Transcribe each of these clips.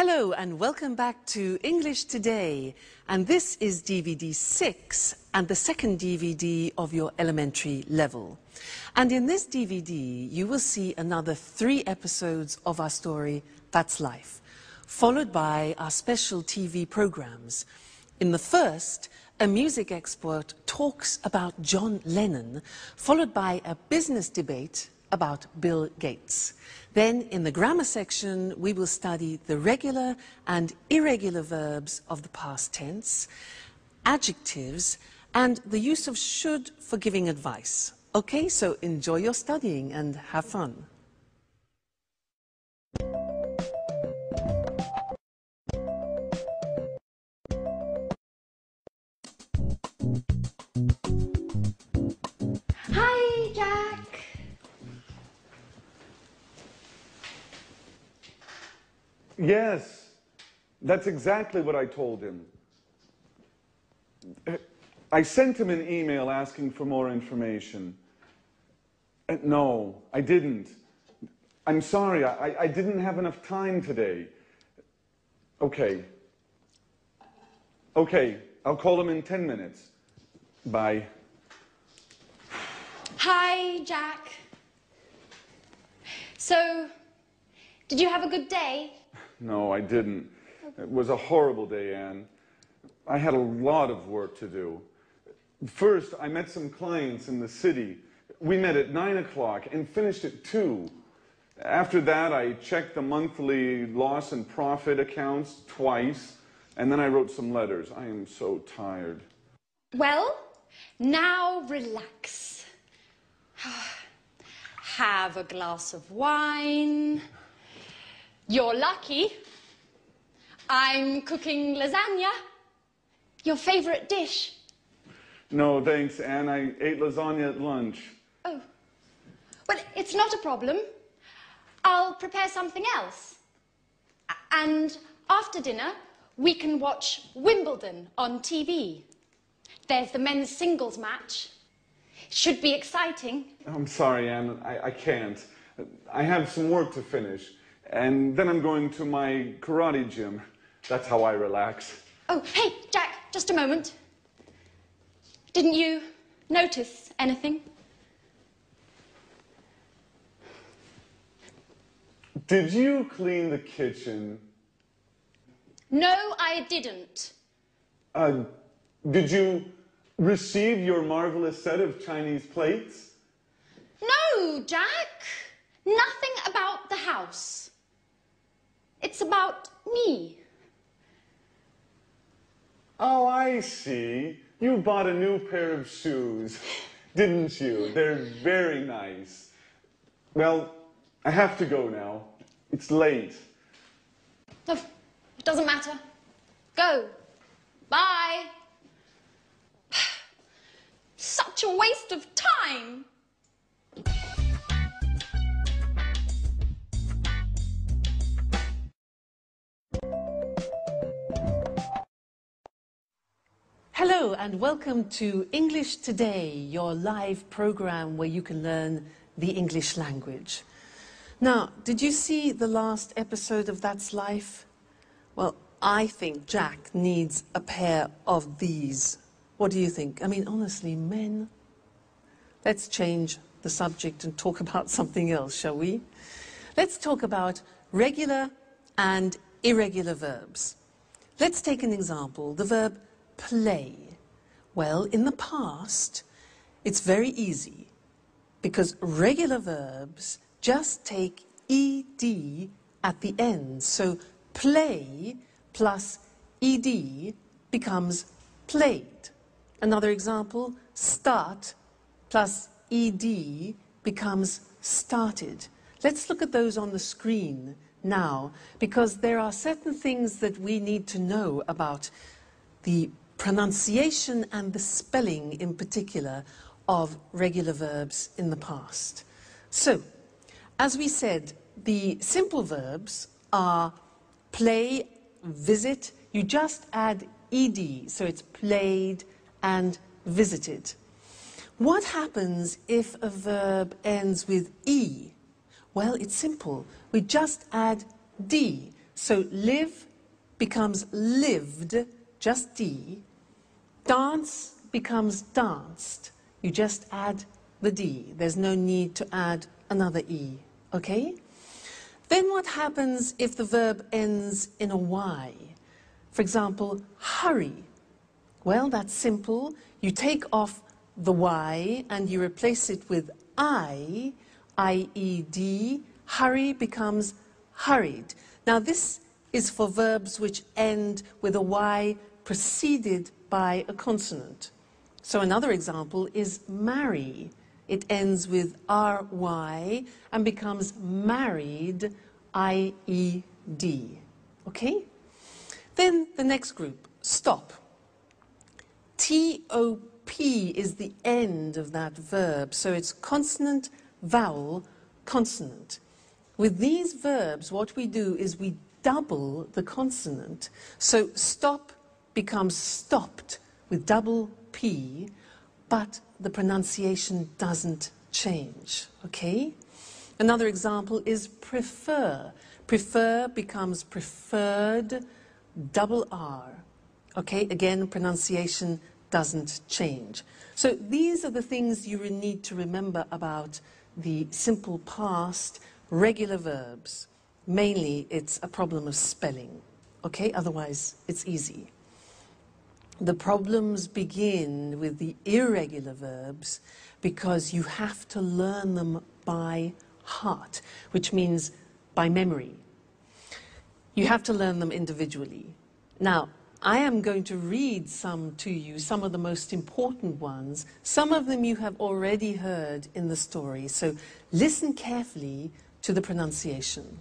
Hello and welcome back to English Today, and this is DVD 6 and the second DVD of your elementary level. And in this DVD you will see another 3 episodes of our story, That's Life, followed by our special TV programs. In the first, a music expert talks about John Lennon, followed by a business debate about Bill Gates. Then, in the grammar section, we will study the regular and irregular verbs of the past tense, adjectives, and the use of should for giving advice. Okay, so enjoy your studying and have fun. Hi, Jack. Yes, that's exactly what I told him. I sent him an email asking for more information. No, I didn't. I'm sorry, I didn't have enough time today. Okay. Okay, I'll call him in 10 minutes. Bye. Hi, Jack. So, did you have a good day? No, I didn't. It was a horrible day, Anne. I had a lot of work to do. First, I met some clients in the city. We met at 9 o'clock and finished at 2. After that, I checked the monthly loss and profit accounts twice, and then I wrote some letters. I am so tired. Well, now relax. Have a glass of wine. You're lucky. I'm cooking lasagna. Your favorite dish. No, thanks, Anne. I ate lasagna at lunch. Oh. Well, it's not a problem. I'll prepare something else. And after dinner, we can watch Wimbledon on TV. There's the men's singles match. Should be exciting. I'm sorry, Anne. I can't. I have some work to finish. And then I'm going to my karate gym. That's how I relax. Oh, hey, Jack, just a moment. Didn't you notice anything? Did you clean the kitchen? No, I didn't. Did you receive your marvelous set of Chinese plates? No, Jack. Nothing about the house. It's about me. Oh, I see. You bought a new pair of shoes, didn't you? They're very nice. Well, I have to go now. It's late. Oh, it doesn't matter. Go. Bye. Such a waste of time. Hello and welcome to English Today, your live program where you can learn the English language. Now, did you see the last episode of That's Life? Well, I think Jack needs a pair of these. What do you think? I mean, honestly, men. Let's change the subject and talk about something else, shall we? Let's talk about regular and irregular verbs. Let's take an example, the verb play. Well, in the past, it's very easy because regular verbs just take ed at the end. So play plus ed becomes played. Another example, start plus ed becomes started. Let's look at those on the screen now, because there are certain things that we need to know about the pronunciation and the spelling in particular of regular verbs in the past. So, as we said, the simple verbs are play, visit. You just add ed, so it's played and visited. What happens if a verb ends with e? Well, it's simple. We just add d. So live becomes lived, just D. Dance becomes danced. You just add the D. There's no need to add another E, okay? Then what happens if the verb ends in a Y? For example, hurry. Well, that's simple. You take off the Y and you replace it with I-E-D. Hurry becomes hurried. Now this is for verbs which end with a Y preceded by a consonant. So another example is marry. It ends with R-Y and becomes married, I-E-D. Okay? Then the next group, stop. T-O-P is the end of that verb, so it's consonant, vowel, consonant. With these verbs, what we do is we double the consonant. So stop becomes stopped with double P, but the pronunciation doesn't change, okay? Another example is prefer. Prefer becomes preferred, double R. Okay, again, pronunciation doesn't change. So these are the things you need to remember about the simple past, regular verbs. Mainly, it's a problem of spelling. Okay, otherwise, it's easy. The problems begin with the irregular verbs because you have to learn them by heart, which means by memory. You have to learn them individually. Now, I am going to read some to you, some of the most important ones. Some of them you have already heard in the story, so listen carefully to the pronunciation.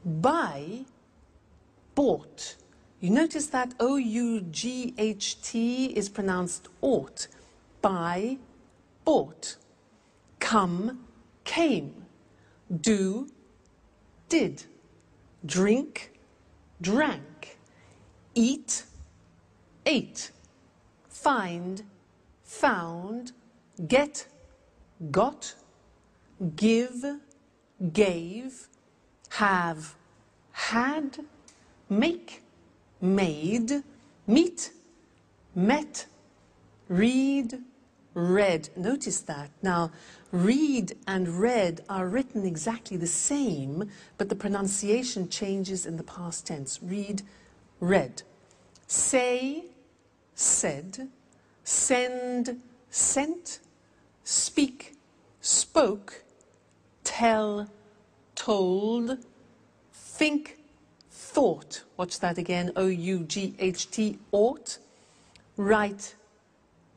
Buy, bought. You notice that O-U-G-H-T is pronounced ought. Buy, bought. Come, came. Do, did. Drink, drank. Eat, ate. Find, found. Get, got. Give, gave. Have, had. Make, made. Meet, met. Read, read. Notice that. Now, read and read are written exactly the same, but the pronunciation changes in the past tense. Read, read. Say, said. Send, sent. Speak, spoke. Tell, told. Think, thought. Watch that again. O-U-G-H-T, ought. Write,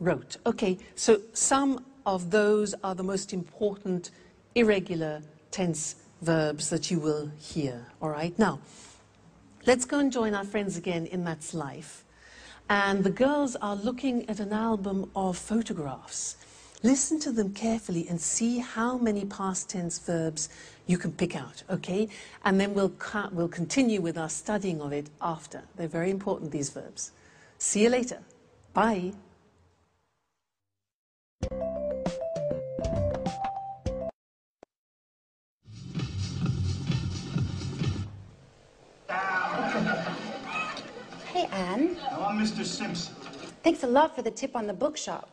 wrote. Okay, so some of those are the most important irregular tense verbs that you will hear. All right, now, let's go and join our friends again in That's Life. And the girls are looking at an album of photographs. Listen to them carefully and see how many past tense verbs you can pick out, okay? And then we'll continue with our studying of it after. They're very important, these verbs. See you later. Bye. Hey, Anne. Now, I'm Mr. Simpson. Thanks a lot for the tip on the bookshop.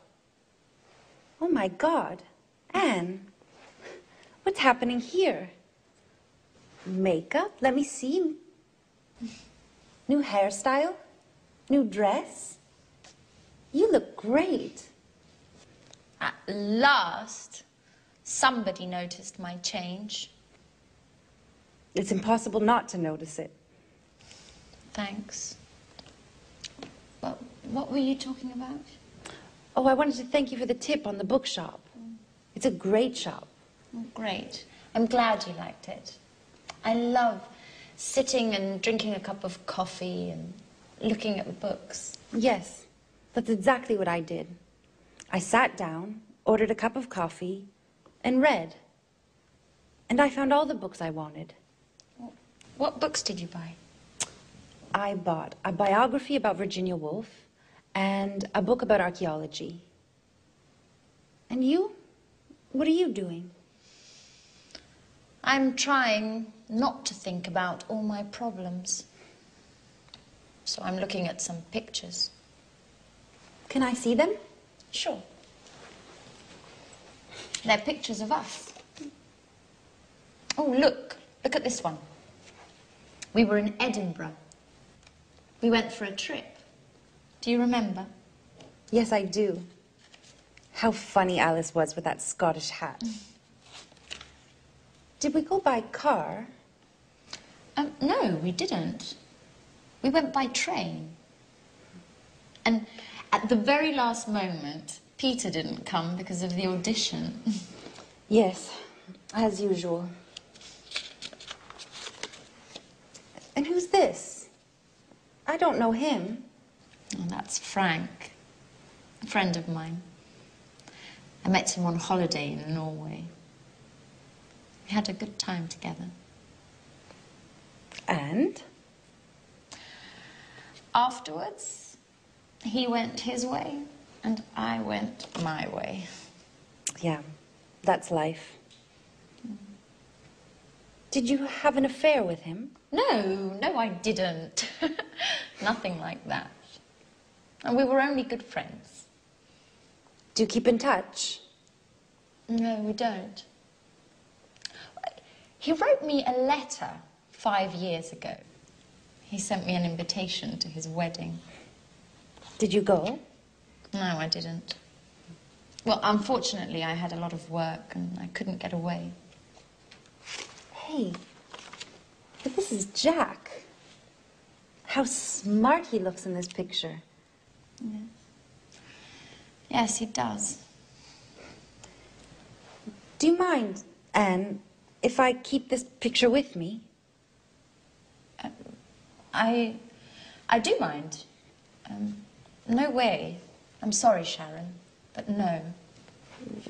Oh, my God. Anne, what's happening here? Makeup? Let me see. New hairstyle? New dress? You look great. At last, somebody noticed my change. It's impossible not to notice it. Thanks. Well, what were you talking about? Oh, I wanted to thank you for the tip on the bookshop. It's a great shop. Oh, great. I'm glad you liked it. I love sitting and drinking a cup of coffee and looking at the books. Yes, that's exactly what I did. I sat down, ordered a cup of coffee, and read. And I found all the books I wanted. What books did you buy? I bought a biography about Virginia Woolf and a book about archaeology. And you? What are you doing? I'm trying not to think about all my problems. So I'm looking at some pictures. Can I see them? Sure. They're pictures of us. Oh, look. Look at this one. We were in Edinburgh. We went for a trip. Do you remember? Yes, I do. How funny Alice was with that Scottish hat. Did we go by car? No, we didn't. We went by train. And at the very last moment, Peter didn't come because of the audition. Yes, as usual. And who's this? I don't know him. Oh, that's Frank, a friend of mine. I met him on holiday in Norway. We had a good time together. And? Afterwards, he went his way and I went my way. Yeah, that's life. Did you have an affair with him? No, I didn't. Nothing like that. And we were only good friends. Do you keep in touch? No, we don't. He wrote me a letter 5 years ago. He sent me an invitation to his wedding. Did you go? No, I didn't. Well, unfortunately, I had a lot of work and I couldn't get away. Hey, but this is Jack. How smart he looks in this picture. Yes. Yes, he does. Do you mind, Anne, if I keep this picture with me? I do mind. No way. I'm sorry, Sharon, but no.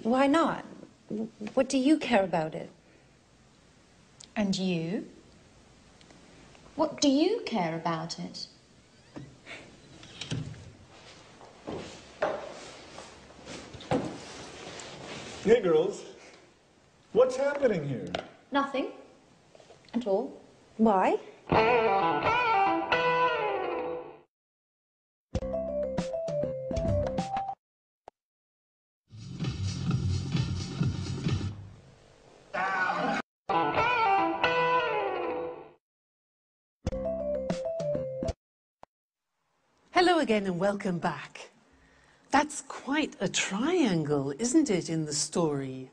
Why not? What do you care about it? And you? What do you care about it? Hey, girls. What's happening here? Nothing at all. Why? Hello again and welcome back. That's quite a triangle, isn't it, in the story?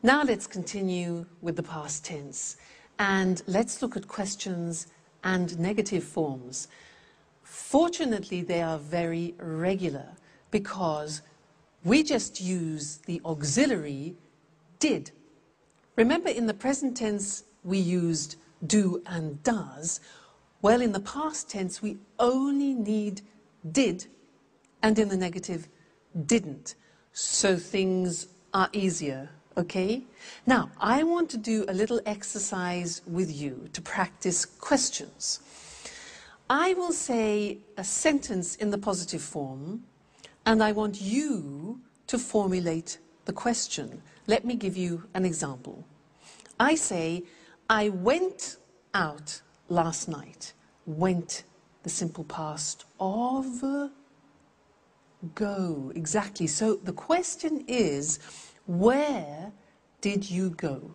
Now let's continue with the past tense and let's look at questions and negative forms. Fortunately, they are very regular because we just use the auxiliary did. Remember, in the present tense, we used do and does. Well, in the past tense, we only need did, and in the negative, didn't. So things are easier, okay? Now, I want to do a little exercise with you to practice questions. I will say a sentence in the positive form, and I want you to formulate the question. Let me give you an example. I say, I went out last night. Went, the simple past of go. Exactly. So the question is, where did you go?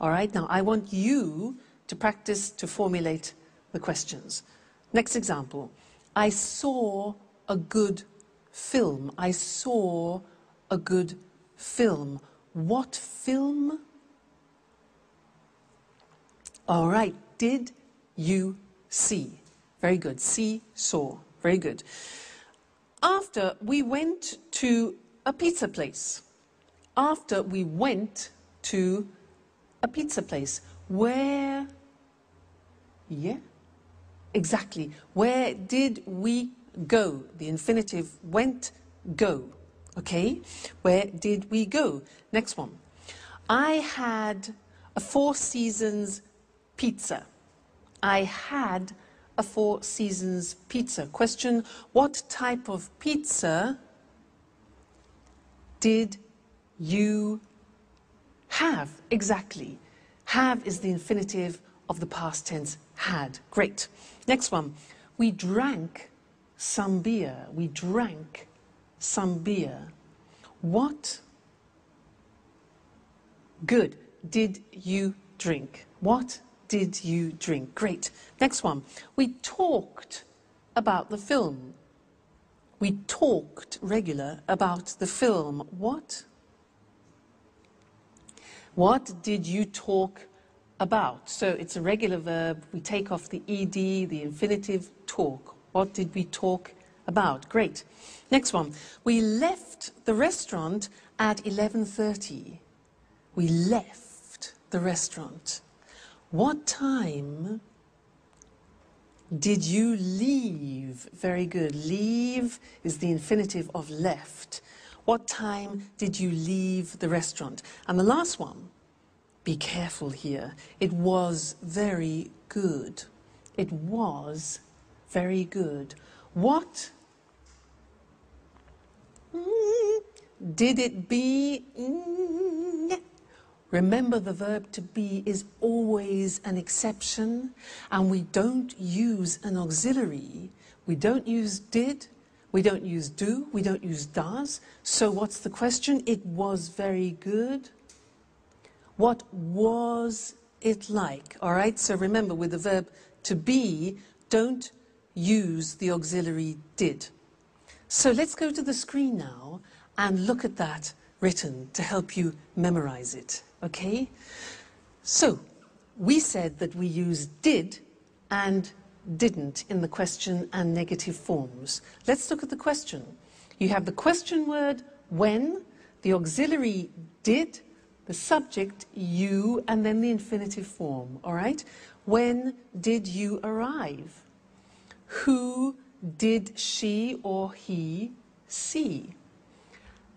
All right. Now I want you to practice to formulate the questions. Next example. I saw a good film. I saw a good film. What film? All right. Did you see? Very good. See, saw. Very good. After we went to a pizza place. After we went to a pizza place. Where? Yeah, exactly. Where did we go? The infinitive went, go. Okay? Where did we go? Next one. I had a Four Seasons pizza. I had a Four Seasons pizza. Question, what type of pizza did you have? Exactly. Have is the infinitive of the past tense had. Great. Next one. We drank some beer. We drank some beer. What good did you drink? What did you drink? Great. Next one. We talked about the film. We talked, regular, about the film. What? What did you talk about? So it's a regular verb. We take off the ed, the infinitive, talk. What did we talk about? Great. Next one. We left the restaurant at 11:30. We left the restaurant. What time did you leave? Very good. Leave is the infinitive of left. What time did you leave the restaurant? And the last one, be careful here. It was very good. It was very good. What did it be? Remember, the verb to be is always an exception, and we don't use an auxiliary. We don't use did, we don't use do, we don't use does. So what's the question? It was very good. What was it like? All right, so remember, with the verb to be, don't use the auxiliary did. So let's go to the screen now and look at that written to help you memorize it, okay? So we said that we use did and didn't in the question and negative forms. Let's look at the question. You have the question word when, the auxiliary did, the subject you, and then the infinitive form, all right? When did you arrive? Who did she or he see?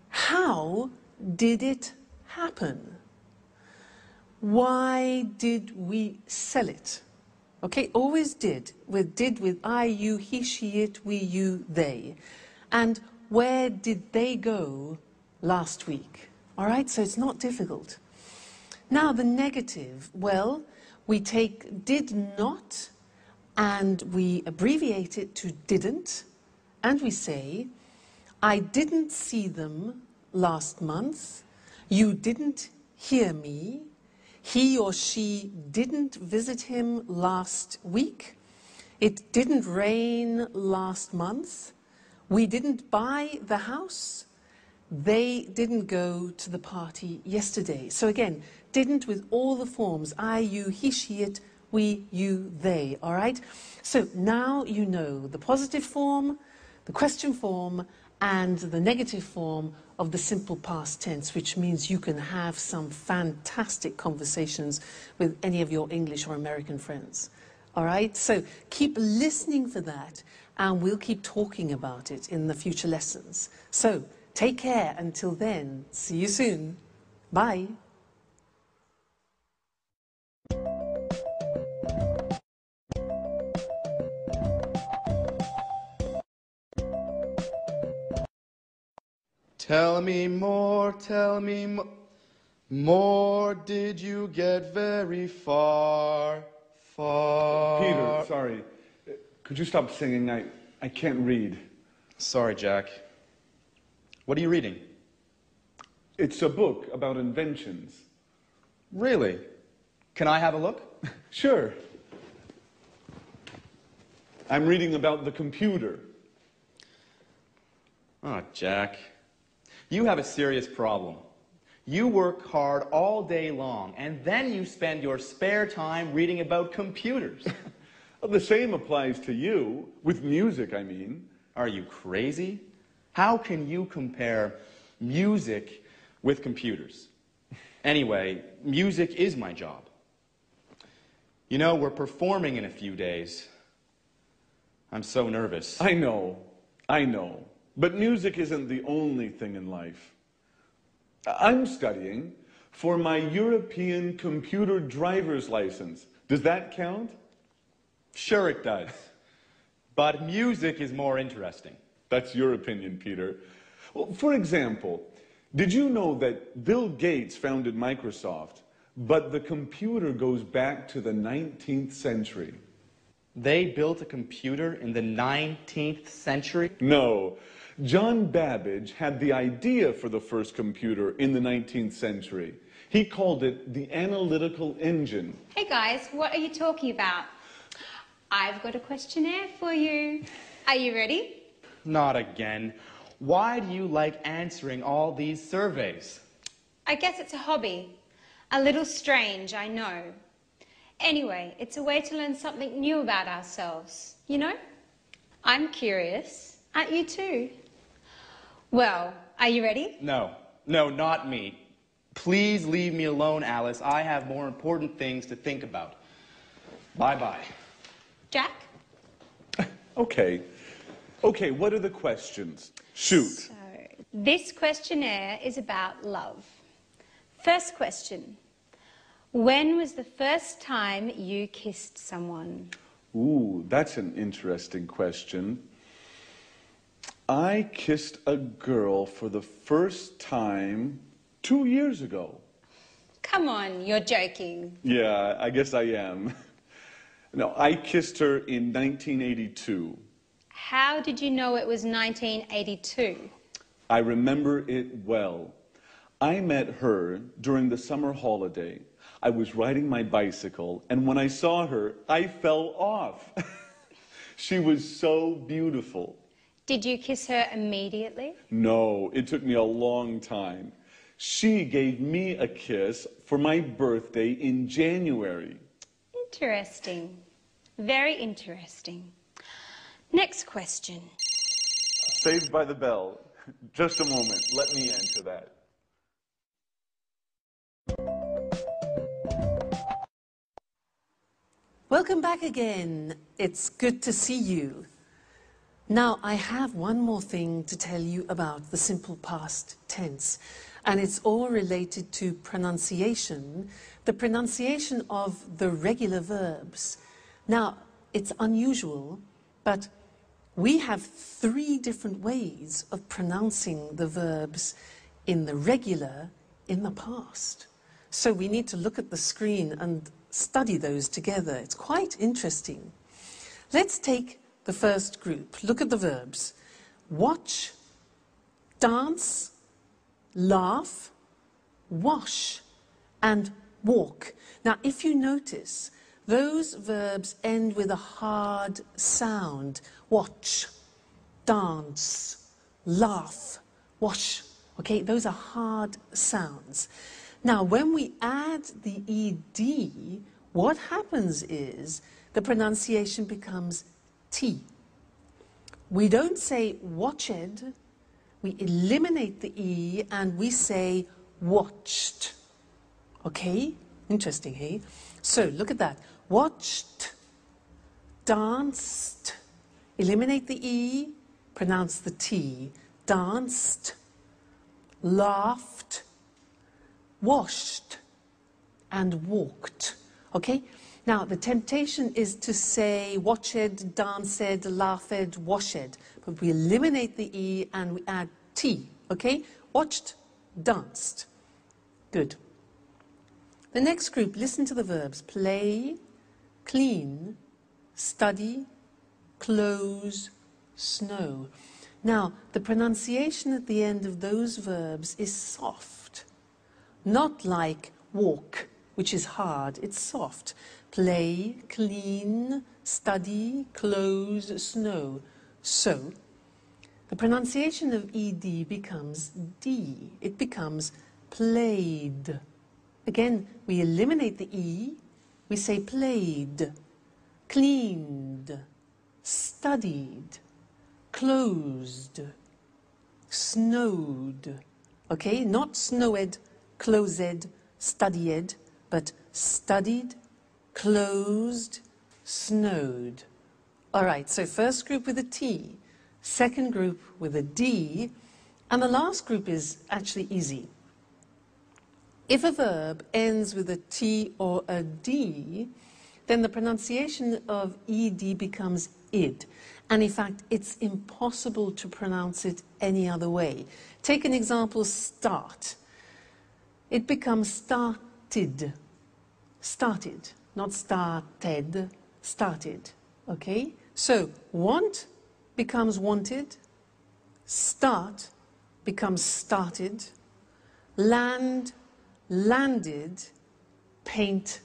How did it happen? Why did we sell it? Okay, always did with I, you, he, she, it, we, you, they. And where did they go last week? All right, so it's not difficult. Now the negative, well, we take did not and we abbreviate it to didn't, and we say, I didn't see them last month, you didn't hear me, he or she didn't visit him last week, it didn't rain last month, we didn't buy the house, they didn't go to the party yesterday. So again, didn't with all the forms, I, you, he, she, it, we, you, they, all right? So now you know the positive form, the question form, and the negative form of the simple past tense, which means you can have some fantastic conversations with any of your English or American friends. All right? So keep listening for that, and we'll keep talking about it in the future lessons. So take care until then. See you soon. Bye. Tell me more, more, did you get very far, far? Peter, sorry. Could you stop singing? I can't read. Sorry, Jack. What are you reading? It's a book about inventions. Really? Can I have a look? Sure. I'm reading about the computer. Oh, Jack. You have a serious problem. You work hard all day long, and then you spend your spare time reading about computers. Well, the same applies to you, with music, I mean. Are you crazy? How can you compare music with computers? Anyway, music is my job. You know, we're performing in a few days. I'm so nervous. I know. But music isn't the only thing in life. I'm studying for my European computer driver's license. Does that count? Sure it does. But music is more interesting. That's your opinion, Peter. Well, for example, did you know that Bill Gates founded Microsoft, but the computer goes back to the 19th century. They built a computer in the 19th century? No. John Babbage had the idea for the first computer in the 19th century. He called it the analytical engine. Hey guys, what are you talking about? I've got a questionnaire for you. Are you ready? Not again. Why do you like answering all these surveys? I guess it's a hobby. A little strange, I know. Anyway, it's a way to learn something new about ourselves, you know? I'm curious. Aren't you too? Well, are you ready? No, not me. Please leave me alone, Alice. I have more important things to think about. Bye-bye. Jack? Okay, what are the questions? Shoot. So, this questionnaire is about love. First question. When was the first time you kissed someone? Ooh, that's an interesting question. I kissed a girl for the first time 2 years ago. Come on, you're joking. Yeah, I guess I am. No, I kissed her in 1982. How did you know it was 1982? I remember it well. I met her during the summer holiday. I was riding my bicycle, and when I saw her, I fell off. She was so beautiful. Did you kiss her immediately? No, it took me a long time. She gave me a kiss for my birthday in January. Interesting. Very interesting. Next question. Saved by the Bell. Just a moment. Let me answer that. Welcome back again. It's good to see you. Now, I have one more thing to tell you about the simple past tense, and it's all related to pronunciation, the pronunciation of the regular verbs. Now, it's unusual, but we have 3 different ways of pronouncing the verbs in the regular in the past. So we need to look at the screen and study those together. It's quite interesting. Let's take the first group. Look at the verbs. Watch, dance, laugh, wash, and walk. Now, if you notice, those verbs end with a hard sound. Watch, dance, laugh, wash. Okay, those are hard sounds. Now, when we add the ed, what happens is the pronunciation becomes T. We don't say watched, we eliminate the E and we say watched. Okay? Interesting, hey? So, look at that. Watched, danced, eliminate the E, pronounce the T. Danced, laughed, washed, and walked. Okay? Now, the temptation is to say watched, danced, laughed, washed. But we eliminate the E and we add T. Okay? Watched, danced. Good. The next group, listen to the verbs. Play, clean, study, close, snow. Now, the pronunciation at the end of those verbs is soft. Not like walk, which is hard. It's soft. Play, clean, study, close, snow. So, the pronunciation of ed becomes D. It becomes played. Again, we eliminate the E. We say played, cleaned, studied, closed, snowed. Okay, not snowed, closed, studied, but studied, closed, snowed. All right, so first group with a T, second group with a D, and the last group is actually easy. If a verb ends with a T or a D, then the pronunciation of ed becomes id. And in fact, it's impossible to pronounce it any other way. Take an example, start. It becomes started. started, not started, started. Okay? So, want becomes wanted, start becomes started, land, landed, paint,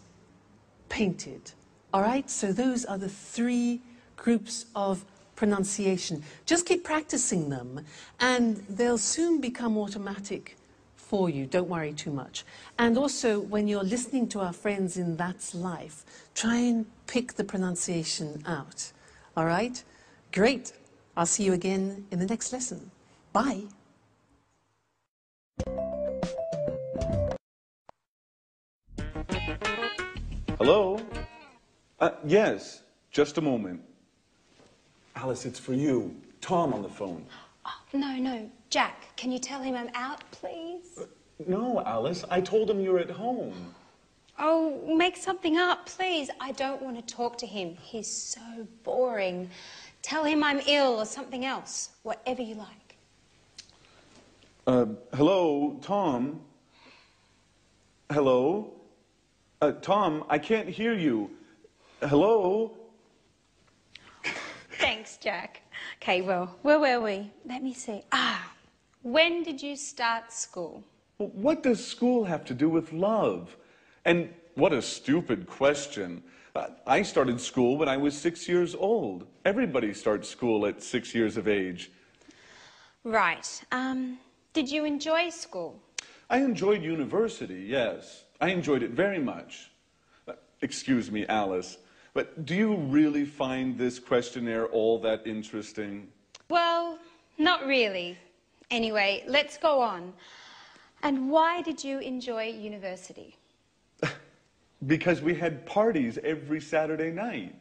painted. All right? So those are the three groups of pronunciation. Just keep practicing them and they'll soon become automatic for you. Don't worry too much. And also, when you're listening to our friends in That's Life, try and pick the pronunciation out. All right? Great. I'll see you again in the next lesson. Bye. Hello? Yes, just a moment. Alice, it's for you. Tom on the phone. Oh, no. Jack, can you tell him I'm out, please? No, Alice, I told him you're at home. Oh, make something up, please. I don't want to talk to him. He's so boring. Tell him I'm ill or something else. Whatever you like. Hello, Tom? Hello? Tom, I can't hear you. Hello? Thanks, Jack. Okay, well, where were we? Let me see. When did you start school? What does school have to do with love? And what a stupid question. I started school when I was 6 years old. Everybody starts school at 6 years of age. Right. Did you enjoy school? I enjoyed university, yes. I enjoyed it very much. Excuse me, Alice, but do you really find this questionnaire all that interesting? Well, not really. Anyway, let's go on. And why did you enjoy university? Because we had parties every Saturday night.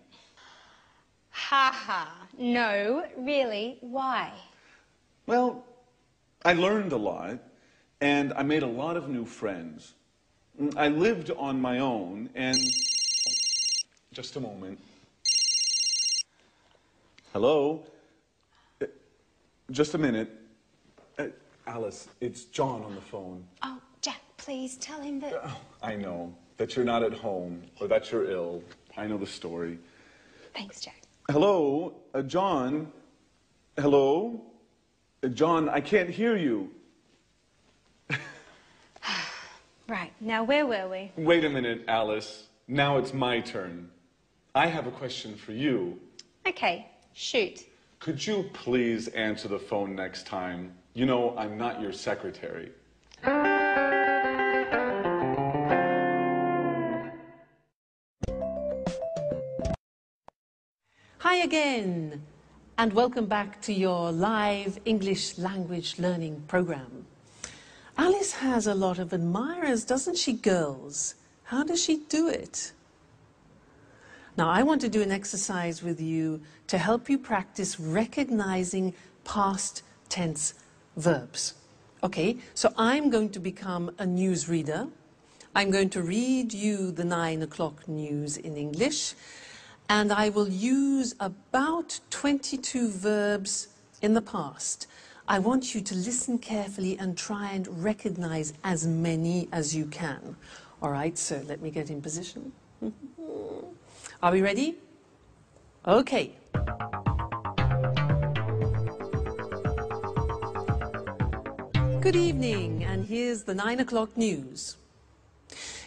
Ha. No, really, why? Well, I learned a lot, and I made a lot of new friends. I lived on my own, and... Just a moment. Hello? Just a minute. Alice, it's John on the phone. Oh, Jack, please tell him that... I know, that you're not at home, or that you're ill. I know the story. Thanks, Jack. Hello? John? Hello? John, I can't hear you. Right, now where were we? Wait a minute, Alice. Now it's my turn. I have a question for you. Okay, shoot. Could you please answer the phone next time? You know, I'm not your secretary. Hi again, and welcome back to your live English language learning program. Alice has a lot of admirers, doesn't she, girls? How does she do it? Now, I want to do an exercise with you to help you practice recognizing past tense verbs. Okay, so I'm going to become a newsreader. I'm going to read you the 9 o'clock news in English, and I will use about 22 verbs in the past. I want you to listen carefully and try and recognize as many as you can. All right, so let me get in position. Are we ready? Okay. Good evening, and here's the 9 o'clock news.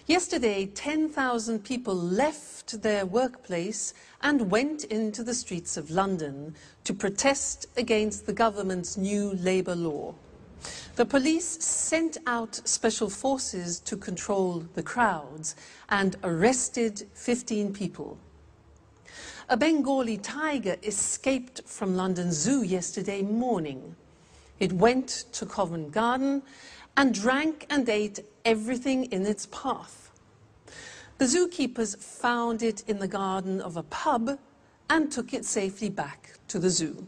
Yesterday, 10,000 people left their workplace and went into the streets of London to protest against the government's new labour law. The police sent out special forces to control the crowds and arrested 15 people. A Bengali tiger escaped from London Zoo yesterday morning. It went to Covent Garden and drank and ate everything in its path. The zookeepers found it in the garden of a pub and took it safely back to the zoo.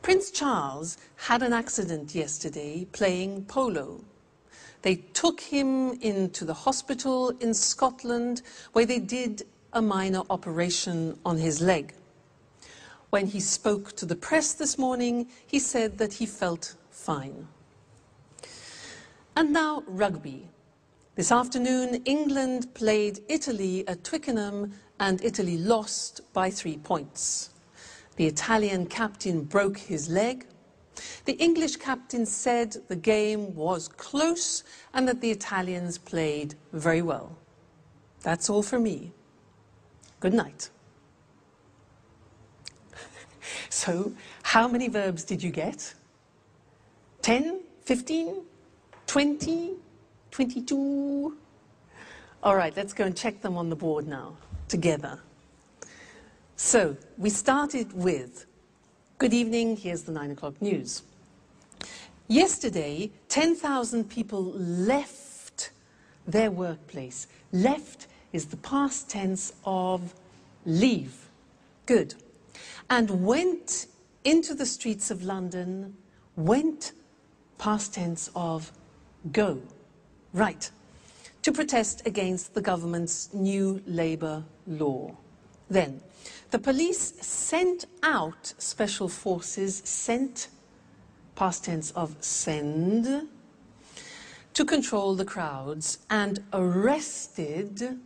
Prince Charles had an accident yesterday playing polo. They took him into the hospital in Scotland where they did a minor operation on his leg. When he spoke to the press this morning, he said that he felt fine. And now rugby. This afternoon, England played Italy at Twickenham and Italy lost by 3 points. The Italian captain broke his leg. The English captain said the game was close and that the Italians played very well. That's all from me. Good night. So, how many verbs did you get? 10? 15? 20? 22? All right, let's go and check them on the board now, together. So, we started with, good evening, here's the 9 o'clock news. Yesterday, 10,000 people left their workplace. Left is the past tense of leave. Good. And went into the streets of London. Went, past tense of go. Right. To protest against the government's new labour law. Then, the police sent out special forces, sent, past tense of send, to control the crowds, and arrested,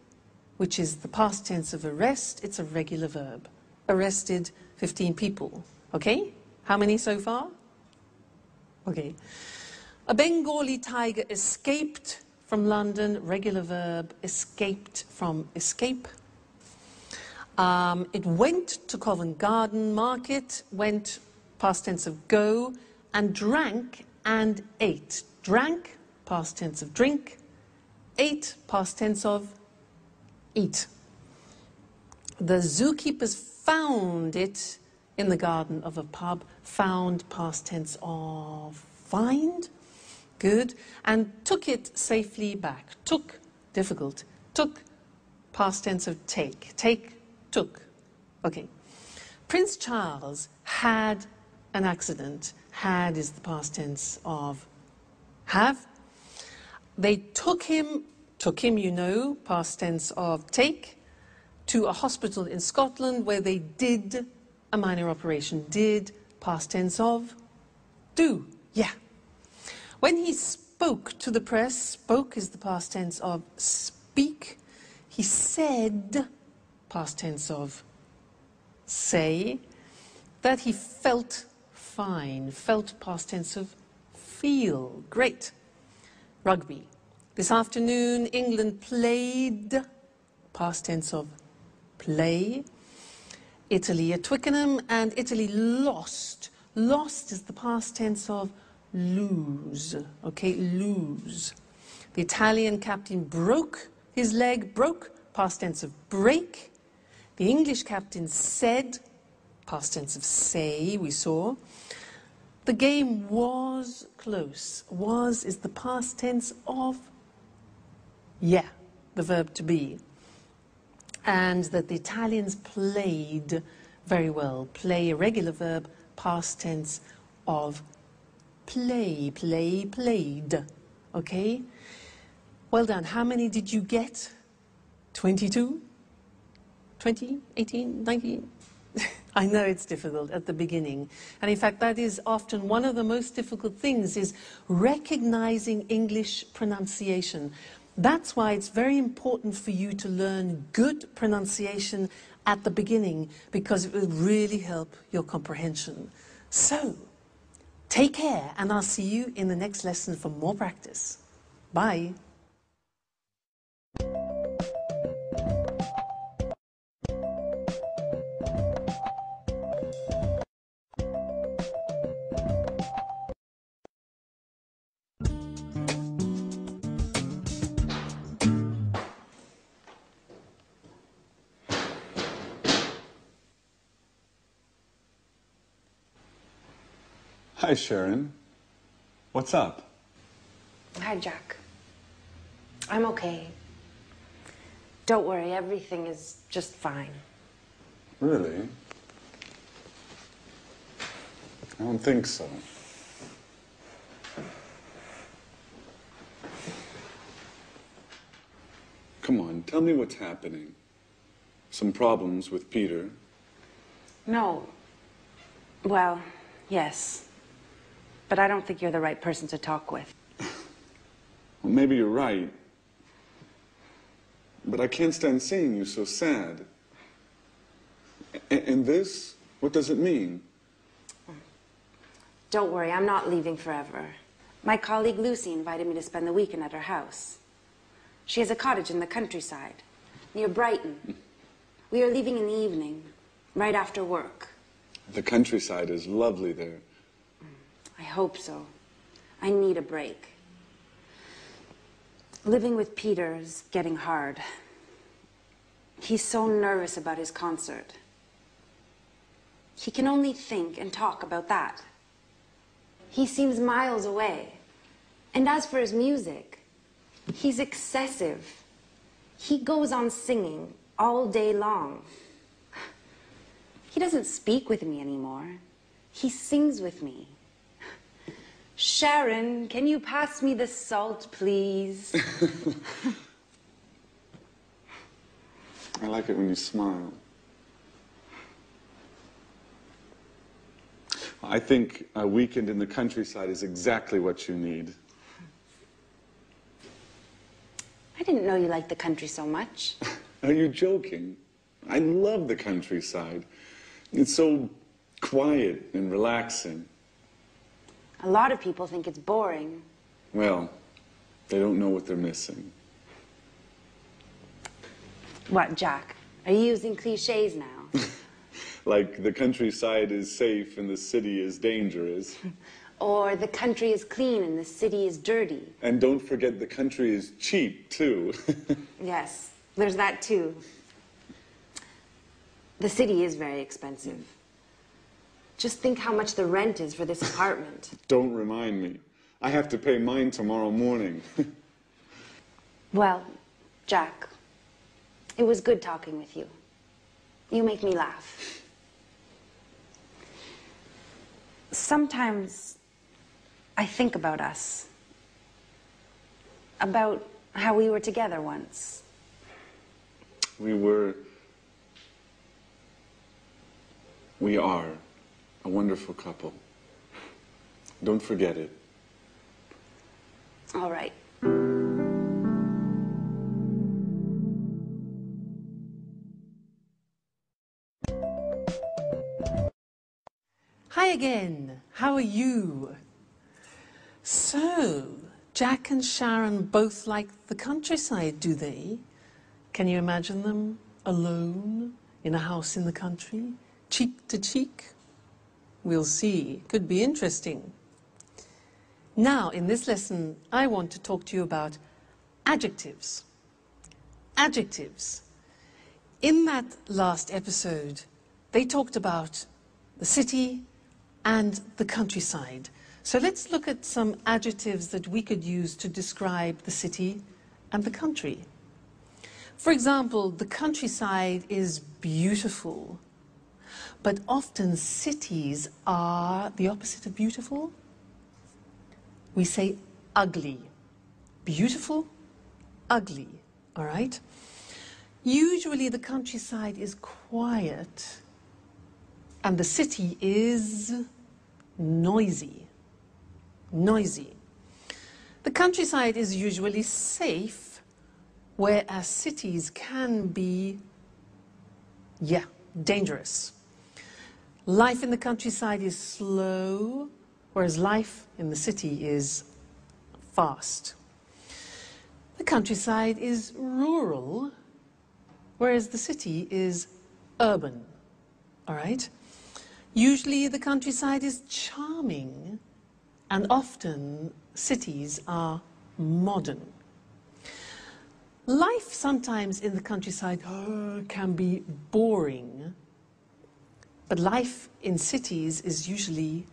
which is the past tense of arrest, it's a regular verb. Arrested 15 people. Okay? How many so far? Okay. A Bengali tiger escaped from London, regular verb, escaped from escape. It went to Covent Garden Market, went, past tense of go, and drank and ate. Drank, past tense of drink. Ate, past tense of eat. The zookeepers found it in the garden of a pub. Found, past tense of find. Good. And took it safely back. Took, difficult. Took, past tense of take. Take, took. Okay. Prince Charles had an accident. Had is the past tense of have. They took him, you know, past tense of take, to a hospital in Scotland where they did a minor operation. Did, past tense of do. Yeah. When he spoke to the press, spoke is the past tense of speak. He said, past tense of say, that he felt fine. Felt, past tense of feel. Great. Rugby. This afternoon, England played, past tense of play, Italy at Twickenham, and Italy lost. Lost is the past tense of lose. Okay, lose. The Italian captain broke his leg, broke, past tense of break. The English captain said, past tense of say, we saw. The game was close. Was is the past tense of yeah, the verb to be. And that the Italians played very well. Play, a regular verb, past tense of play, play, played. Okay? Well done. How many did you get? 22? 20? 18? 19? I know it's difficult at the beginning. And in fact, that is often one of the most difficult things, is recognizing English pronunciation. That's why it's very important for you to learn good pronunciation at the beginning, because it will really help your comprehension. So, take care, and I'll see you in the next lesson for more practice. Bye. Hi, Sharon. What's up? Hi, Jack. I'm okay. Don't worry, everything is just fine. Really? I don't think so. Come on, tell me what's happening. Some problems with Peter? No. Well, yes. But I don't think you're the right person to talk with. Well, maybe you're right. but I can't stand seeing you so sad. And this, what does it mean? Don't worry, I'm not leaving forever. My colleague Lucy invited me to spend the weekend at her house. She has a cottage in the countryside, near Brighton. We are leaving in the evening, right after work. The countryside is lovely there. I hope so. I need a break. Living with Peter is getting hard. He's so nervous about his concert. He can only think and talk about that. He seems miles away. And as for his music, he's excessive. He goes on singing all day long. He doesn't speak with me anymore. He sings with me. Sharon, can you pass me the salt, please? I like it when you smile. I think a weekend in the countryside is exactly what you need. I didn't know you liked the country so much. Are you joking? I love the countryside. It's so quiet and relaxing. A lot of people think it's boring. Well, they don't know what they're missing. What, Jack? Are you using cliches now? Like the countryside is safe and the city is dangerous. Or the country is clean and the city is dirty. And don't forget the country is cheap, too. Yes, there's that too. The city is very expensive. Just think how much the rent is for this apartment. Don't remind me. I have to pay mine tomorrow morning. Well, Jack, it was good talking with you. You make me laugh. Sometimes I think about us. About how we were together once. We are a wonderful couple. Don't forget it. All right. Hi again. How are you? So, Jack and Sharon both like the countryside, do they? Can you imagine them alone in a house in the country, cheek to cheek? We'll see. Could be interesting. Now, in this lesson, I want to talk to you about adjectives. Adjectives. In that last episode, they talked about the city and the countryside. So let's look at some adjectives that we could use to describe the city and the country. For example, the countryside is beautiful, but often cities are the opposite of beautiful. We say ugly. Beautiful, ugly, all right? Usually the countryside is quiet and the city is noisy. Noisy. The countryside is usually safe, whereas cities can be, dangerous. Life in the countryside is slow, whereas life in the city is fast. The countryside is rural, whereas the city is urban. All right? Usually the countryside is charming, and often cities are modern. Life sometimes in the countryside can be boring, but life in cities is usually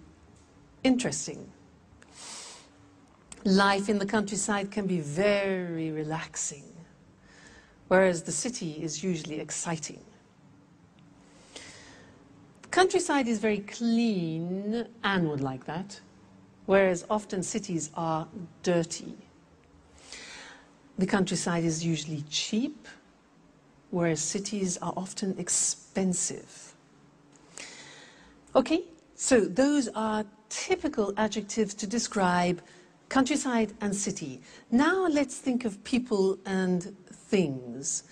interesting. Life in the countryside can be very relaxing, whereas the city is usually exciting. The countryside is very clean, Anne would like that, whereas often cities are dirty. The countryside is usually cheap, whereas cities are often expensive. Okay, so those are typical adjectives to describe countryside and city. Now let's think of people and things.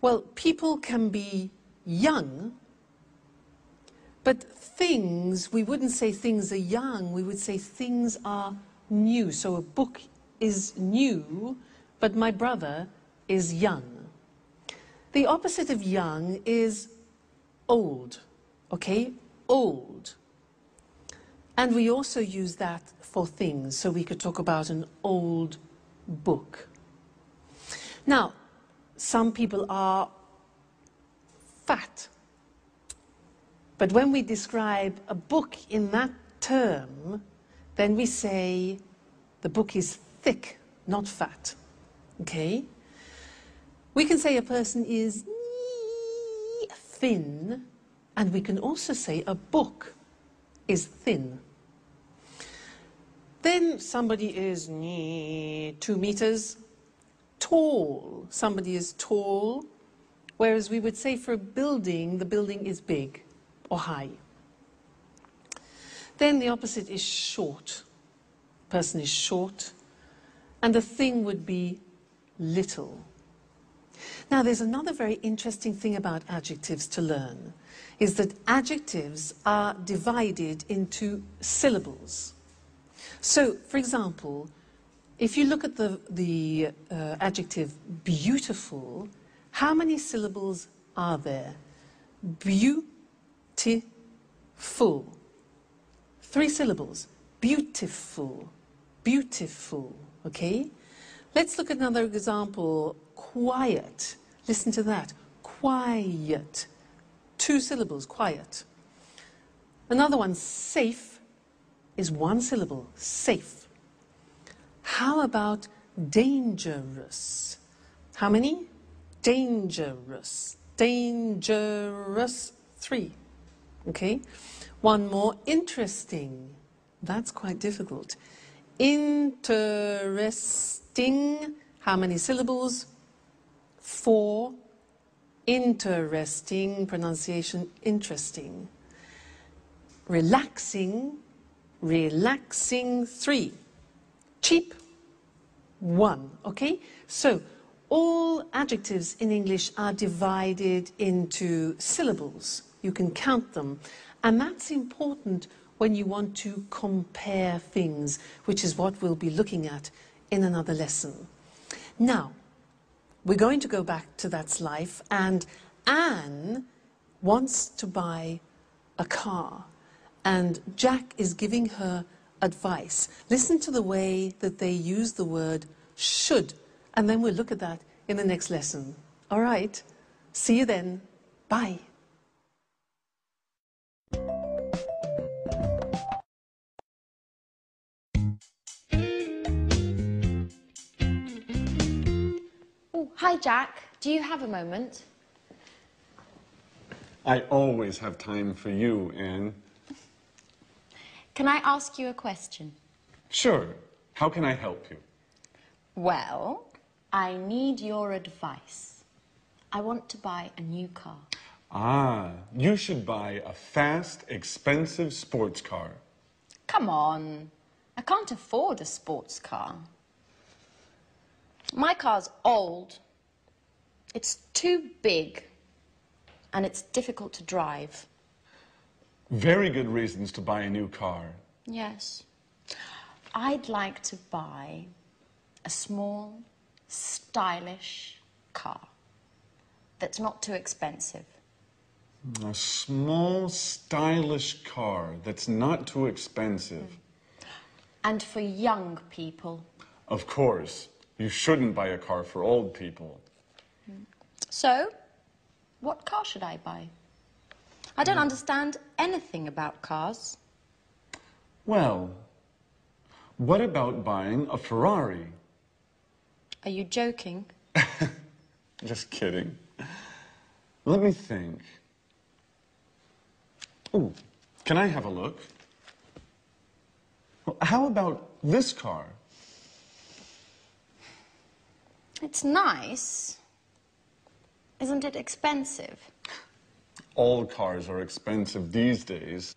Well, people can be young, but things, we wouldn't say things are young, we would say things are new. So a book is new, but my brother is young. The opposite of young is old, okay? Old. And we also use that for things, so we could talk about an old book. Now, some people are fat. But when we describe a book in that term, then we say the book is thick, not fat. Okay? We can say a person is thin, and we can also say a book is thin. Then somebody is 2 meters tall. Somebody is tall, whereas we would say for a building, the building is big or high. Then the opposite is short. Person is short, and the thing would be little. Now, there's another very interesting thing about adjectives to learn, is that adjectives are divided into syllables. So, for example, if you look at the adjective beautiful, how many syllables are there? Beautiful. 3 syllables. Beautiful. Beautiful. Okay? Let's look at another example. Quiet. Listen to that. Quiet. 2 syllables. Quiet. Another one. Safe is 1 syllable. Safe. How about dangerous? How many? Dangerous. Dangerous. 3. Okay? One more. Interesting. That's quite difficult. Interesting. How many syllables? 4. Interesting. Pronunciation interesting. Relaxing. Relaxing. 3. Cheap. 1. Okay? So, all adjectives in English are divided into syllables. You can count them. And that's important when you want to compare things, which is what we'll be looking at in another lesson. Now, we're going to go back to That's Life, and Anne wants to buy a car, and Jack is giving her advice. Listen to the way that they use the word should, and then we'll look at that in the next lesson. All right, see you then. Bye. Oh, hi, Jack. Do you have a moment? I always have time for you, Anne. Can I ask you a question? Sure. How can I help you? Well, I need your advice. I want to buy a new car. Ah, you should buy a fast, expensive sports car. Come on. I can't afford a sports car. My car's old. It's too big. And it's difficult to drive. Very good reasons to buy a new car. Yes. I'd like to buy a small, stylish car that's not too expensive. A small, stylish car that's not too expensive. And for young people. Of course. You shouldn't buy a car for old people. So, what car should I buy? I don't understand anything about cars. Well, what about buying a Ferrari? Are you joking? Just kidding. Let me think. Oh, can I have a look? Well, how about this car? It's nice. Isn't it expensive? All cars are expensive these days.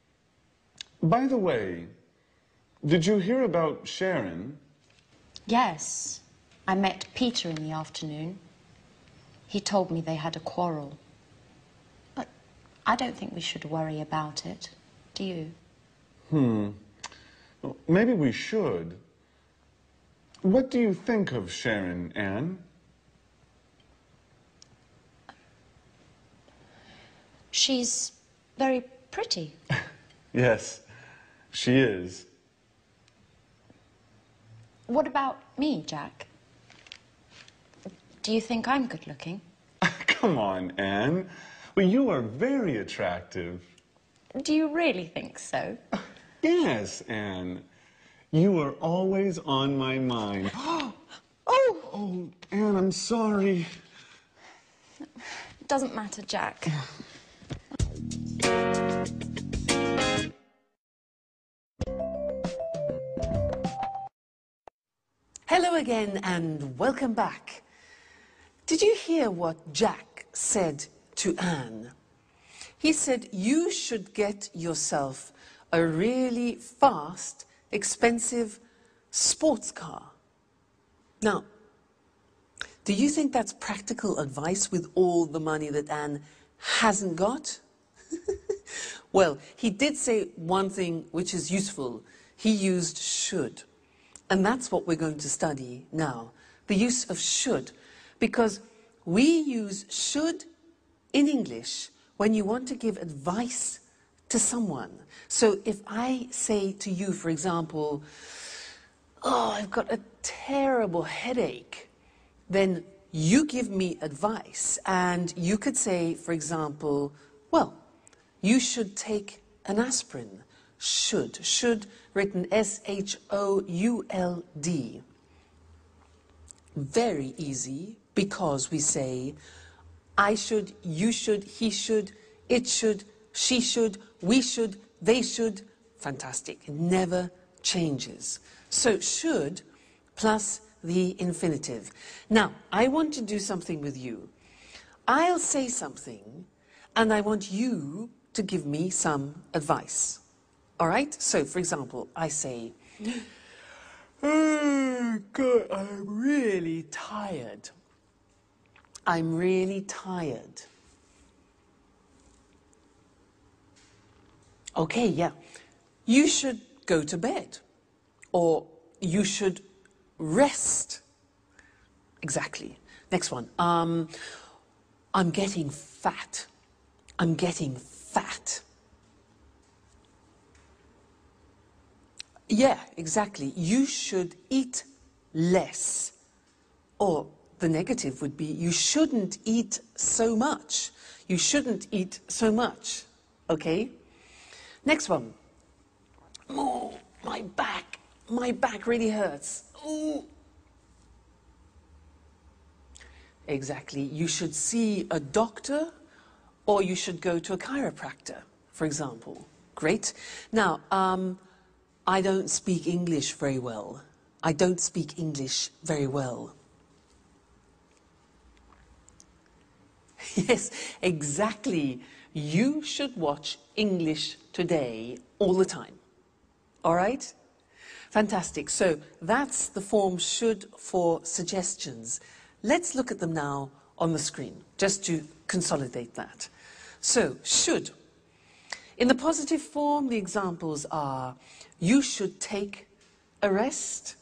By the way, Did you hear about Sharon? Yes. I met Peter in the afternoon. He told me they had a quarrel. But I don't think we should worry about it. Do you? Well, maybe we should. What do you think of Sharon, Anne? She's very pretty. Yes, she is. What about me, Jack? Do you think I'm good looking? Come on, Anne. Well, you are very attractive. Do you really think so? Yes, Anne. You are always on my mind. Oh, Anne, I'm sorry. Doesn't matter, Jack. Hello again and welcome back. Did you hear what Jack said to Anne? He said, you should get yourself a really fast, expensive sports car. Now, do you think that's practical advice with all the money that Anne hasn't got? Well, he did say one thing which is useful. He used should. And that's what we're going to study now, the use of should. Because we use should in English when you want to give advice to someone. So if I say to you, for example, oh, I've got a terrible headache, then you give me advice. And you could say, for example, well, you should take an aspirin. Should, written S-H-O-U-L-D. Very easy, because we say, I should, you should, he should, it should, she should, we should, they should. Fantastic. It never changes. So should plus the infinitive. Now, I want to do something with you. I'll say something, and I want you to give me some advice. All right? So, for example, I say, oh, God, I'm really tired. I'm really tired. Okay, yeah. You should go to bed. Or you should rest. Exactly. Next one. I'm getting fat. I'm getting fat. Yeah, exactly. You should eat less. Or the negative would be, you shouldn't eat so much. You shouldn't eat so much. Okay? Next one. Oh, my back really hurts. Ooh. Exactly. You should see a doctor, or you should go to a chiropractor, for example. Great. Now, I don't speak English very well. I don't speak English very well. Yes, exactly. You should watch English Today all the time. All right? Fantastic. So that's the form should for suggestions. Let's look at them now on the screen, just to consolidate that. So, should. In the positive form, the examples are, you should take a rest.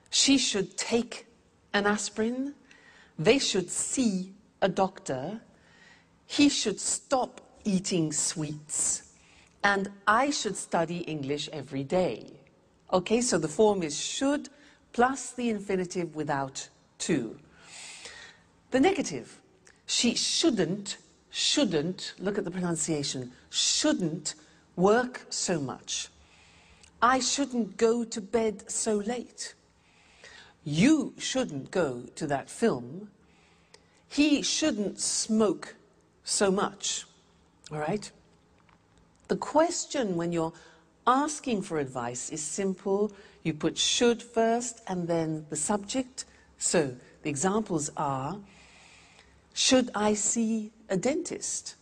She should take an aspirin. They should see a doctor. He should stop eating sweets. And I should study English every day. Okay, so the form is should plus the infinitive without to. The negative, she shouldn't, look at the pronunciation, shouldn't work so much. I shouldn't go to bed so late. You shouldn't go to that film. He shouldn't smoke so much. All right? The question when you're asking for advice is simple. You put should first and then the subject. So the examples are, should I see a dentist?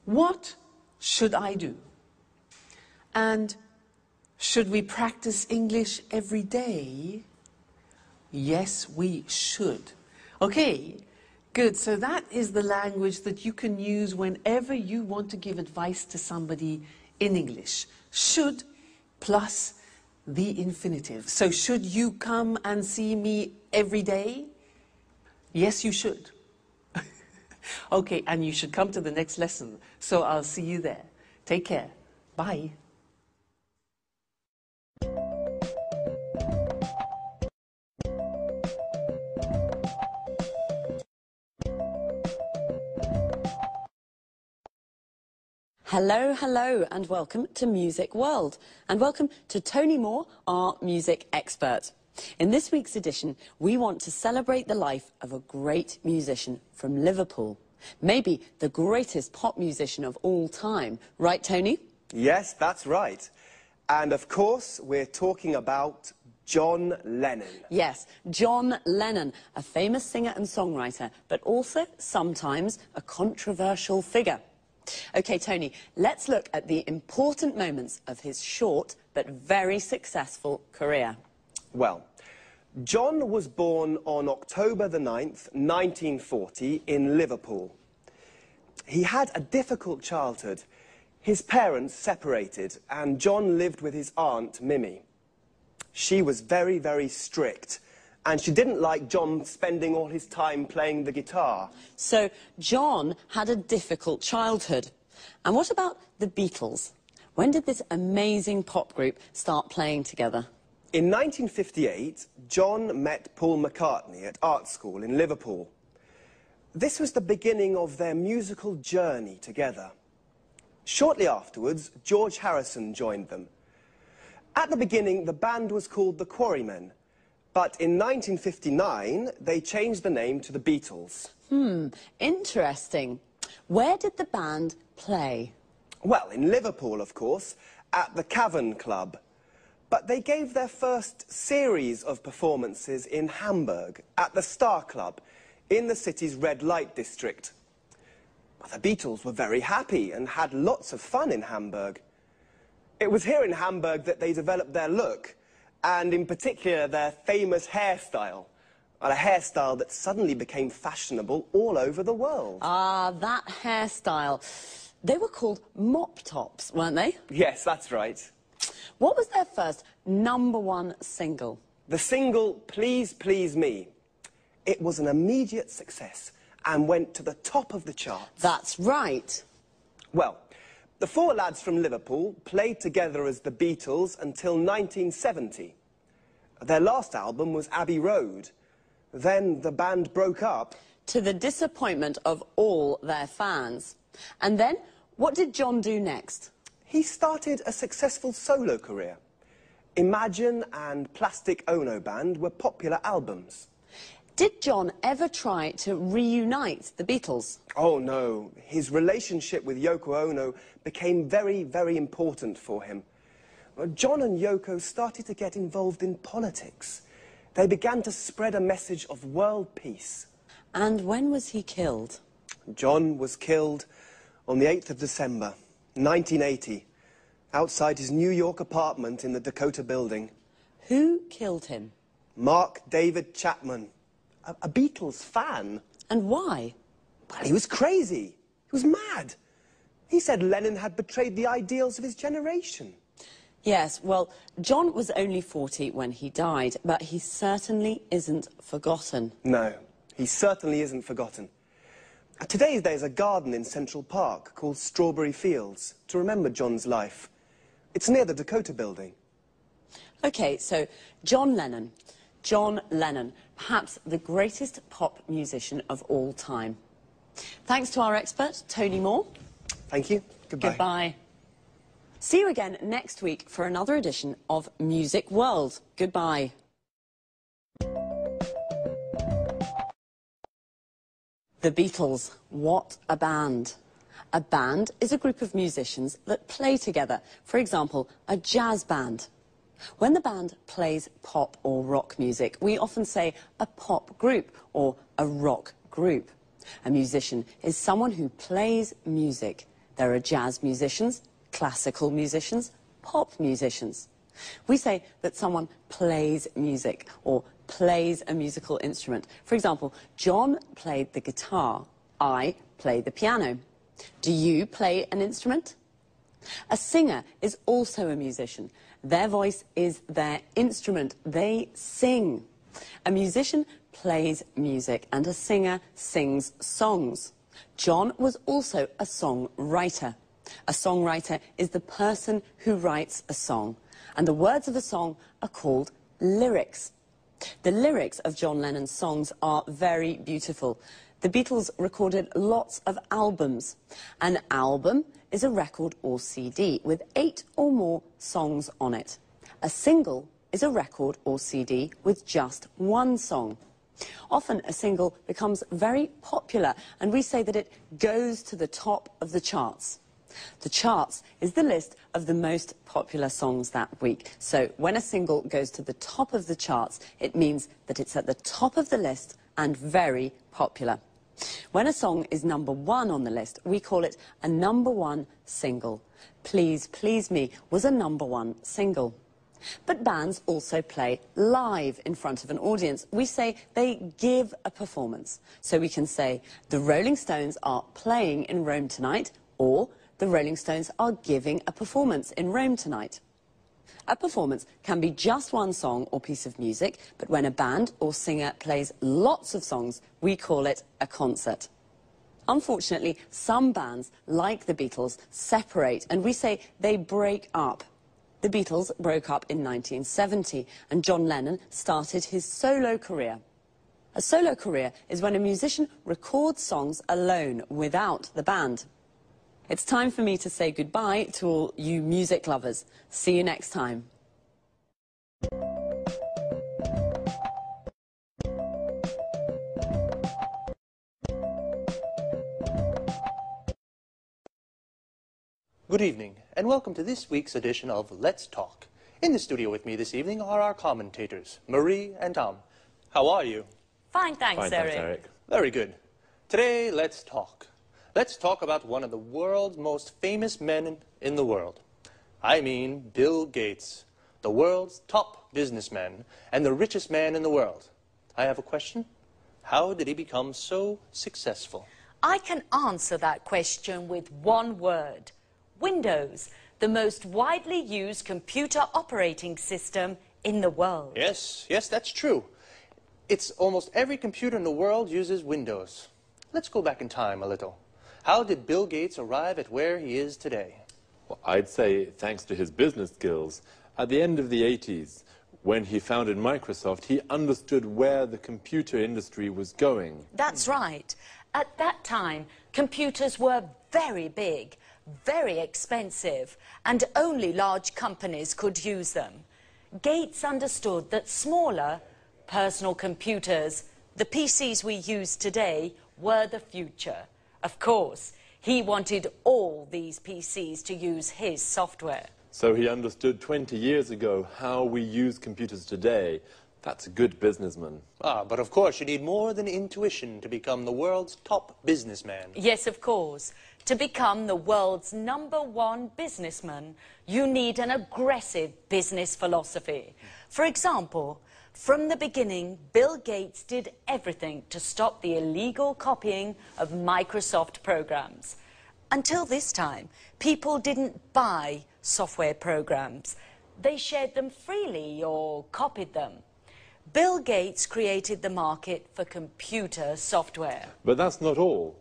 What should I do? And Should we practice English every day? Yes, we should. Okay, good. So that is the language that you can use whenever you want to give advice to somebody in English. Should plus the infinitive. So should you come and see me every day? Yes, you should. Okay, and you should come to the next lesson. So I'll see you there. Take care. Bye. Hello, hello, and welcome to Music World. And welcome to Tony Moore, our music expert. In this week's edition, we want to celebrate the life of a great musician from Liverpool. Maybe the greatest pop musician of all time. Right, Tony? Yes, that's right. And of course, we're talking about John Lennon. Yes, John Lennon, a famous singer and songwriter, but also sometimes a controversial figure. OK, Tony, let's look at the important moments of his short but very successful career. Well, John was born on October the 9th, 1940, in Liverpool. He had a difficult childhood. His parents separated, and John lived with his aunt, Mimi. She was very, very strict, and she didn't like John spending all his time playing the guitar. So John had a difficult childhood. And what about the Beatles? When did this amazing pop group start playing together? In 1958, John met Paul McCartney at art school in Liverpool. This was the beginning of their musical journey together. Shortly afterwards, George Harrison joined them. At the beginning, the band was called the Quarrymen. But in 1959, they changed the name to the Beatles. Interesting. Where did the band play? Well, in Liverpool, of course, at the Cavern Club. But they gave their first series of performances in Hamburg, at the Star Club, in the city's red light district. The Beatles were very happy and had lots of fun in Hamburg. It was here in Hamburg that they developed their look, and in particular their famous hairstyle, a hairstyle that suddenly became fashionable all over the world. Ah, that hairstyle. They were called mop tops, weren't they? Yes, that's right. What was their first #1 single? The single, Please Please Me. It was an immediate success and went to the top of the charts. That's right. Well, the four lads from Liverpool played together as the Beatles until 1970. Their last album was Abbey Road. Then the band broke up. To the disappointment of all their fans. And then, what did John do next? He started a successful solo career. Imagine and Plastic Ono Band were popular albums. Did John ever try to reunite the Beatles? Oh, no. His relationship with Yoko Ono became very, very important for him. John and Yoko started to get involved in politics. They began to spread a message of world peace. And when was he killed? John was killed on the 8th of December, 1980, outside his New York apartment in the Dakota Building. Who killed him? Mark David Chapman, a Beatles fan. And why? Well, he was crazy. He was mad. He said Lennon had betrayed the ideals of his generation. Yes, well, John was only 40 when he died, but he certainly isn't forgotten. No, he certainly isn't forgotten. Today there's a garden in Central Park called Strawberry Fields to remember John's life. It's near the Dakota Building. OK, so John Lennon. John Lennon, perhaps the greatest pop musician of all time. Thanks to our expert, Tony Moore. Thank you. Goodbye. Goodbye. See you again next week for another edition of Music World. Goodbye. The Beatles, what a band. A band is a group of musicians that play together. For example, a jazz band. When the band plays pop or rock music, we often say a pop group or a rock group. A musician is someone who plays music. There are jazz musicians, classical musicians, pop musicians. We say that someone plays music or plays a musical instrument. For example, John played the guitar. I play the piano. Do you play an instrument? A singer is also a musician. Their voice is their instrument. They sing. A musician plays music and a singer sings songs. John was also a songwriter. A songwriter is the person who writes a song, and the words of a song are called lyrics. The lyrics of John Lennon's songs are very beautiful. The Beatles recorded lots of albums. An album is a record or CD with 8 or more songs on it. A single is a record or CD with just one song. Often a single becomes very popular, and we say that it goes to the top of the charts. The charts is the list of the most popular songs that week. So when a single goes to the top of the charts, it means that it's at the top of the list and very popular. When a song is #1 on the list, we call it a #1 single. Please Please Me was a #1 single. But bands also play live in front of an audience. We say they give a performance. So we can say, the Rolling Stones are playing in Rome tonight, or the Rolling Stones are giving a performance in Rome tonight. A performance can be just one song or piece of music, but when a band or singer plays lots of songs, we call it a concert. Unfortunately, some bands, like the Beatles, separate, and we say they break up. The Beatles broke up in 1970, and John Lennon started his solo career. A solo career is when a musician records songs alone, without the band. It's time for me to say goodbye to all you music lovers. See you next time. Good evening, and welcome to this week's edition of Let's Talk. In the studio with me this evening are our commentators, Marie and Tom. How are you? Fine, thanks, Eric. Very good. Today, let's talk. Let's talk about one of the world's most famous men in the world. I mean Bill Gates, the world's top businessman and the richest man in the world. I have a question. How did he become so successful? I can answer that question with one word. Windows, the most widely used computer operating system in the world. Yes, that's true. It's almost every computer in the world uses Windows. Let's go back in time a little. How did Bill Gates arrive at where he is today? Well, I'd say thanks to his business skills. At the end of the 80s, when he founded Microsoft, he understood where the computer industry was going. That's right. At that time, computers were very big, very expensive, and only large companies could use them. Gates understood that smaller, personal computers, the PCs we use today, were the future. Of course, he wanted all these PCs to use his software. So he understood 20 years ago how we use computers today. That's a good businessman. But of course you need more than intuition to become the world's top businessman. Yes, of course. To become the world's #1 businessman, you need an aggressive business philosophy. For example, from the beginning, Bill Gates did everything to stop the illegal copying of Microsoft programs. Until this time, people didn't buy software programs. They shared them freely or copied them. Bill Gates created the market for computer software. But that's not all.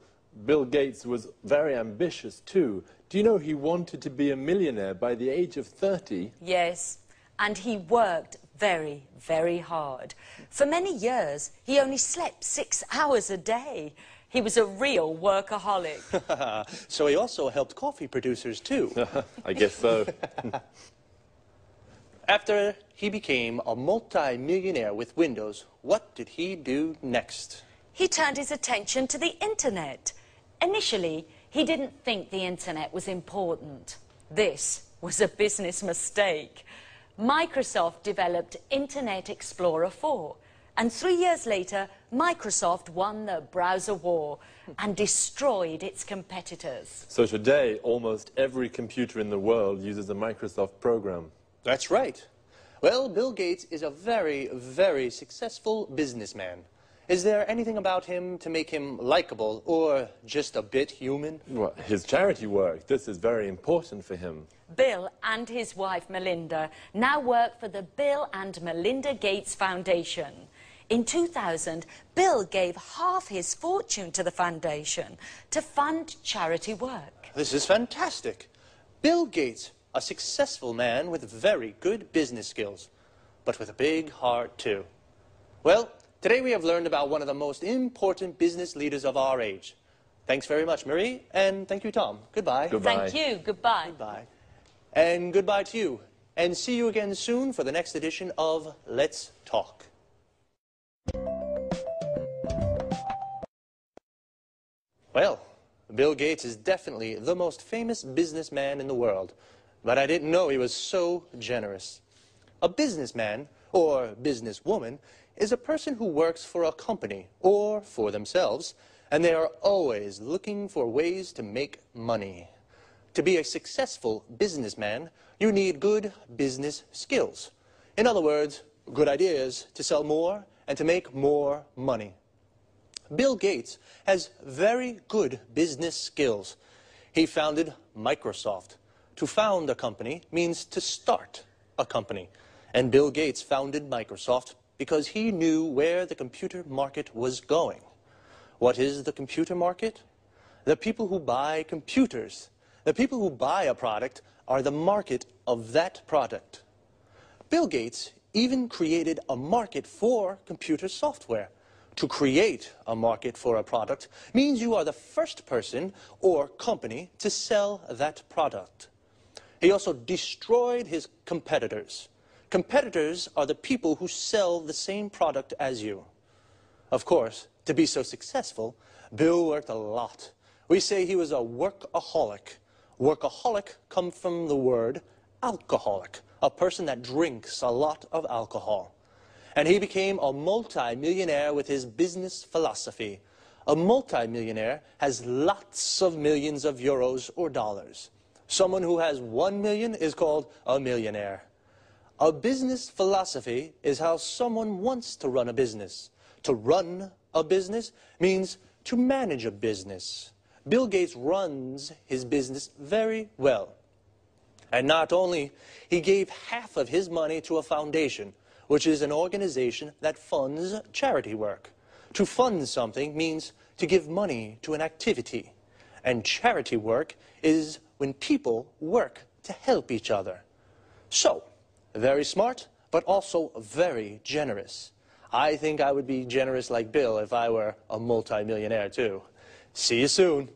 Bill Gates was very ambitious too. Do you know he wanted to be a millionaire by the age of 30? Yes, and he worked very, very hard. For many years, he only slept 6 hours a day. He was a real workaholic. So he also helped coffee producers too. I guess so. After he became a multi-millionaire with Windows, what did he do next? He turned his attention to the internet. Initially, he didn't think the internet was important. This was a business mistake. Microsoft developed Internet Explorer 4, and 3 years later, Microsoft won the browser war and destroyed its competitors. So today, almost every computer in the world uses a Microsoft program. That's right. Well, Bill Gates is a very, very successful businessman. Is there anything about him to make him likable or just a bit human? Well, his charity work, this is very important for him. Bill and his wife Melinda now work for the Bill and Melinda Gates Foundation. In 2000, Bill gave half his fortune to the foundation to fund charity work. This is fantastic. Bill Gates, a successful man with very good business skills, but with a big heart too. Well, today we have learned about one of the most important business leaders of our age. Thanks very much, Marie, and thank you, Tom. Goodbye. Thank you. Goodbye. Goodbye. And goodbye to you. And see you again soon for the next edition of Let's Talk. Well, Bill Gates is definitely the most famous businessman in the world, but I didn't know he was so generous. A businessman, or businesswoman, is a person who works for a company or for themselves, and they are always looking for ways to make money. To be a successful businessman, you need good business skills. In other words, good ideas to sell more and to make more money. Bill Gates has very good business skills. He founded Microsoft. To found a company means to start a company. And Bill Gates founded Microsoft because he knew where the computer market was going. What is the computer market? The people who buy computers. The people who buy a product are the market of that product. Bill Gates even created a market for computer software. To create a market for a product means you are the first person or company to sell that product. He also destroyed his competitors. Competitors are the people who sell the same product as you. Of course, to be so successful, Bill worked a lot. We say he was a workaholic. Workaholic comes from the word alcoholic, a person that drinks a lot of alcohol. And he became a multi-millionaire with his business philosophy. A multi-millionaire has lots of millions of euros or dollars. Someone who has 1 million is called a millionaire. A business philosophy is how someone wants to run a business. To run a business means to manage a business. Bill Gates runs his business very well. And not only, he gave half of his money to a foundation, which is an organization that funds charity work. To fund something means to give money to an activity. And charity work is when people work to help each other. So, very smart, but also very generous. I think I would be generous like Bill if I were a multi-millionaire too. See you soon.